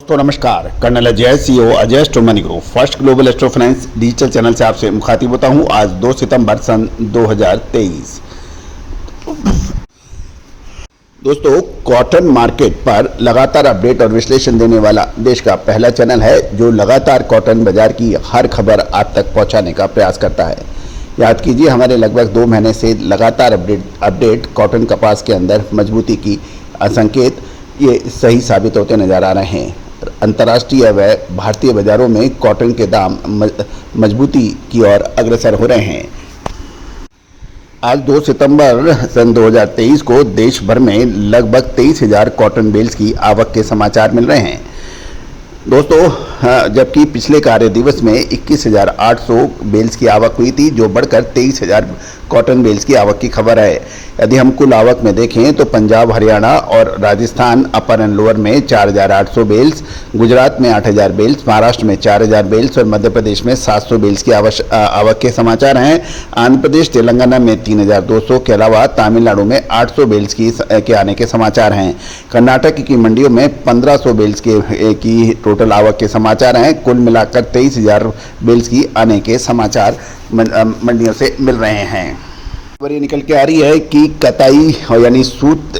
तो नमस्कार, colonel Ajay CEO Ajay astro money group first global astro finance digital channel से आपसे मुखातिब होता हूं। आज 2 सितंबर सन 2023। दोस्तों, कॉटन मार्केट पर लगातार अपडेट और विश्लेषण देने वाला देश का पहला चैनल है जो लगातार कॉटन बाजार की हर खबर आप तक पहुंचाने का प्रयास करता है। याद कीजिए, हमारे लगभग 2 महीने से लगातार अपडेट कॉटन कपास के अंदर मजबूती की संकेत ये सही साबित होते नजर आ रहे हैं। अंतर्राष्ट्रीय व भारतीय बाजारों में कॉटन के दाम मजबूती की ओर अग्रसर हो रहे हैं। आज 2 सितंबर सन 2023 को देश भर में लगभग 23,000 कॉटन बेल्स की आवक के समाचार मिल रहे हैं। दोस्तों, जबकि पिछले कार्य दिवस में 21,800 बेल्स की आवक हुई थी, जो बढ़कर 23,000 कॉटन बेल्स की आवक की खबर है। यदि हम कुल आवक में देखें तो पंजाब, हरियाणा और राजस्थान अपर एंड लोअर में 4,800 बेल्स, गुजरात में 8,000 बेल्स, महाराष्ट्र में 4,000 बेल्स और मध्य प्रदेश में 700 बेल्स की आवक के समाचार हैं। आंध्र प्रदेश, तेलंगाना में 3,200 के अलावा तमिलनाडु में 800 बेल्स के आने के समाचार हैं। कर्नाटक की मंडियों में 1,500 बेल्स की टोटल आवक के समाचार हैं। कुल मिलाकर 23,000 बेल्स की आने के समाचार मंडियों से मिल रहे हैं। खबर ये निकल के आ रही है कि कताई यानी सूत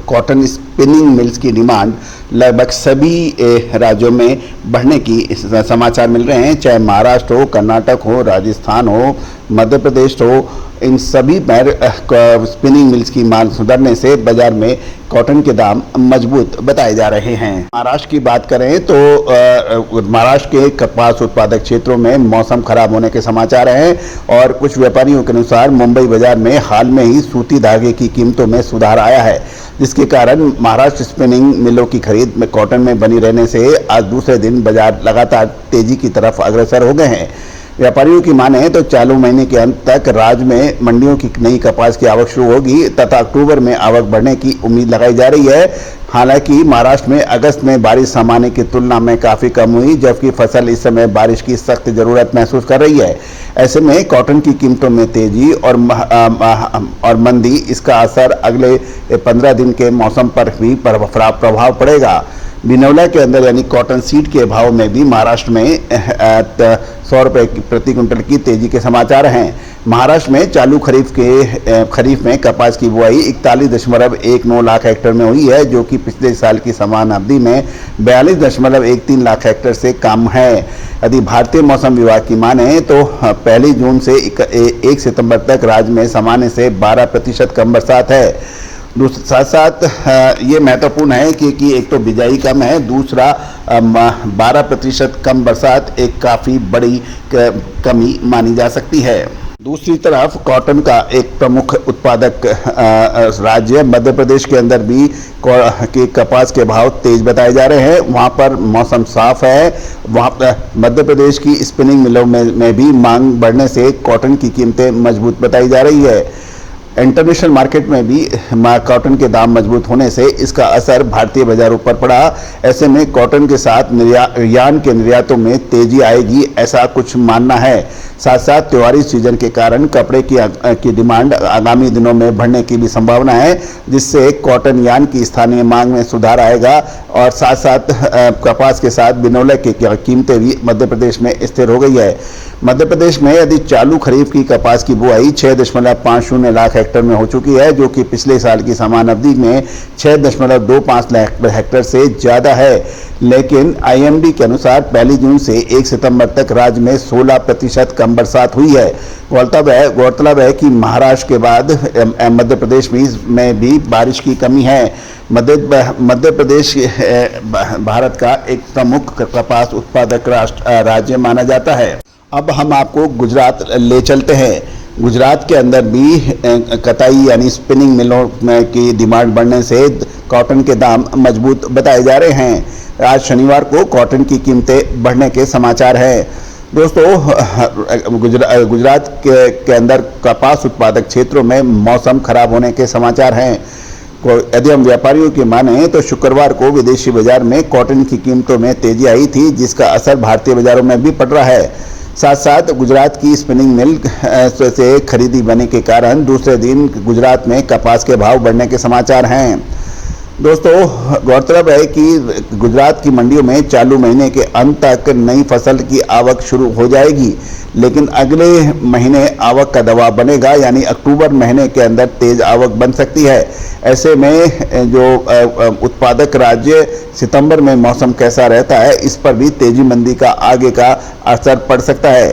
कॉटन स्पिनिंग मिल्स की डिमांड लगभग सभी राज्यों में बढ़ने की समाचार मिल रहे हैं। चाहे महाराष्ट्र हो, कर्नाटक हो, राजस्थान हो, मध्य प्रदेश हो, इन सभी स्पिनिंग मिल्स की मांग सुधरने से बाजार में कॉटन के दाम मजबूत बताए जा रहे हैं। महाराष्ट्र की बात करें तो महाराष्ट्र के कपास उत्पादक क्षेत्रों में मौसम खराब होने के समाचार हैं और कुछ व्यापारियों के अनुसार मुंबई बाजार में हाल में ही सूती धागे की कीमतों में सुधार आया है, जिसके कारण महाराष्ट्र स्पिनिंग मिलों की खरीद में कॉटन में बनी रहने से आज दूसरे दिन बाजार लगातार तेजी की तरफ अग्रसर हो गए हैं। व्यापारियों की माने तो चालू महीने के अंत तक राज्य में मंडियों की नई कपास की आवक शुरू होगी तथा अक्टूबर में आवक बढ़ने की उम्मीद लगाई जा रही है। हालांकि महाराष्ट्र में अगस्त में बारिश सामान्य की तुलना में काफ़ी कम हुई, जबकि फसल इस समय बारिश की सख्त ज़रूरत महसूस कर रही है। ऐसे में कॉटन की कीमतों में तेजी और मंदी, इसका असर अगले 15 दिन के मौसम पर भी प्रभाव पड़ेगा। बिनौला के अंदर यानी कॉटन सीड के भाव में भी महाराष्ट्र में 100 रुपये प्रति क्विंटल की तेजी के समाचार हैं। महाराष्ट्र में चालू खरीफ में कपास की बुआई 41.19 लाख हेक्टेयर में हुई है, जो कि पिछले साल की समान अवधि में 42.13 लाख हेक्टेयर से कम है। यदि भारतीय मौसम विभाग की माने तो 1 जून से 1 सितंबर तक राज्य में सामान्य से 12% कम बरसात है। साथ साथ ये महत्वपूर्ण है कि एक तो बिजाई कम है, दूसरा 12% कम बरसात एक काफ़ी बड़ी कमी मानी जा सकती है। दूसरी तरफ कॉटन का एक प्रमुख उत्पादक राज्य मध्य प्रदेश के अंदर भी के कपास के भाव तेज बताए जा रहे हैं। वहाँ पर मौसम साफ है। वहाँ पर मध्य प्रदेश की स्पिनिंग मिलों में भी मांग बढ़ने से कॉटन की कीमतें मजबूत बताई जा रही है। इंटरनेशनल मार्केट में भी कॉटन के दाम मजबूत होने से इसका असर भारतीय बाजारों पर पड़ा। ऐसे में कॉटन के साथ यार्न के निर्यातों में तेजी आएगी, ऐसा कुछ मानना है। साथ साथ त्योहारी सीजन के कारण कपड़े की डिमांड आगामी दिनों में बढ़ने की भी संभावना है, जिससे कॉटन यार्न की स्थानीय मांग में सुधार आएगा और साथ साथ कपास के साथ बिनौले की कीमतें भी मध्य प्रदेश में स्थिर हो गई है। मध्य प्रदेश में यदि चालू खरीफ की कपास की बुआई 6.50 लाख हेक्टेयर में हो चुकी है, जो कि पिछले साल की समान अवधि में 6.25 लाख हेक्टेयर से ज़्यादा है। लेकिन आईएमडी के अनुसार 1 जून से 1 सितंबर तक राज्य में 16% कम बरसात हुई है। गौरतलब है कि महाराष्ट्र के बाद मध्य प्रदेश में भी बारिश की कमी है। मध्य प्रदेश भारत का एक प्रमुख कपास उत्पादक राज्य माना जाता है। अब हम आपको गुजरात ले चलते हैं। गुजरात के अंदर भी कताई यानी स्पिनिंग मिलों की डिमांड बढ़ने से कॉटन के दाम मजबूत बताए जा रहे हैं। आज शनिवार को कॉटन की कीमतें बढ़ने के समाचार हैं। दोस्तों, गुजरात के अंदर कपास उत्पादक क्षेत्रों में मौसम खराब होने के समाचार हैं। यदि हम व्यापारियों की माने तो शुक्रवार को विदेशी बाजार में कॉटन की कीमतों में तेजी आई थी, जिसका असर भारतीय बाजारों में भी पड़ रहा है। साथ साथ गुजरात की स्पिनिंग मिल से खरीदी बनने के कारण दूसरे दिन गुजरात में कपास के भाव बढ़ने के समाचार हैं। दोस्तों गौरतलब है कि गुजरात की मंडियों में चालू महीने के अंत तक नई फसल की आवक शुरू हो जाएगी, लेकिन अगले महीने आवक का दबाव बनेगा, यानी अक्टूबर महीने के अंदर तेज आवक बन सकती है। ऐसे में जो उत्पादक राज्य सितंबर में मौसम कैसा रहता है, इस पर भी तेजी मंदी का आगे का असर पड़ सकता है।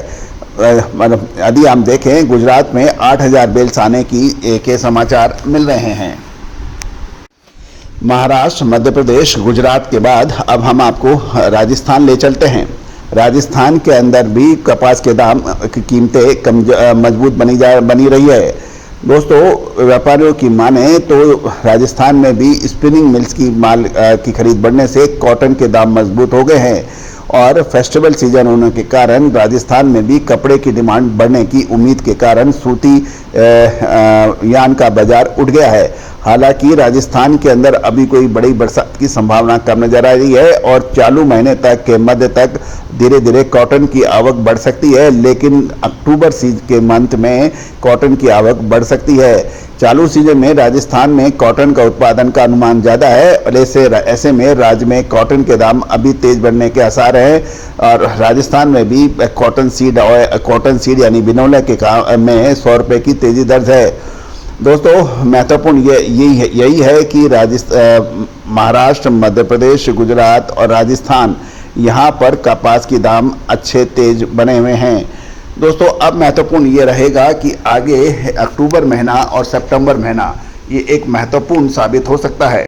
यदि हम देखें, गुजरात में 8,000 बेल्स आने के समाचार मिल रहे हैं। महाराष्ट्र, मध्य प्रदेश, गुजरात के बाद अब हम आपको राजस्थान ले चलते हैं। राजस्थान के अंदर भी कपास के दाम की कीमतें मजबूत बनी रही है। दोस्तों व्यापारियों की माने तो राजस्थान में भी स्पिनिंग मिल्स की माल की खरीद बढ़ने से कॉटन के दाम मजबूत हो गए हैं और फेस्टिवल सीजन होने के कारण राजस्थान में भी कपड़े की डिमांड बढ़ने की उम्मीद के कारण सूती यान का बाजार उठ गया है। हालांकि राजस्थान के अंदर अभी कोई बड़ी बरसात की संभावना कम नजर आ रही है और चालू महीने तक के मध्य तक धीरे धीरे कॉटन की आवक बढ़ सकती है, लेकिन अक्टूबर के मंथ में कॉटन की आवक बढ़ सकती है। चालू सीजन में राजस्थान में कॉटन का उत्पादन का अनुमान ज़्यादा है और ऐसे में राज्य में कॉटन के दाम अभी तेज बढ़ने के आसार हैं और राजस्थान में भी कॉटन सीड यानी बिनौला के काम में 100 रुपये की तेजी दर्ज है। दोस्तों महत्वपूर्ण यही है कि महाराष्ट्र, मध्य प्रदेश, गुजरात और राजस्थान, यहाँ पर कपास की दाम अच्छे तेज बने हुए हैं। दोस्तों अब महत्वपूर्ण ये रहेगा कि आगे अक्टूबर महीना और सितंबर महीना ये एक महत्वपूर्ण साबित हो सकता है।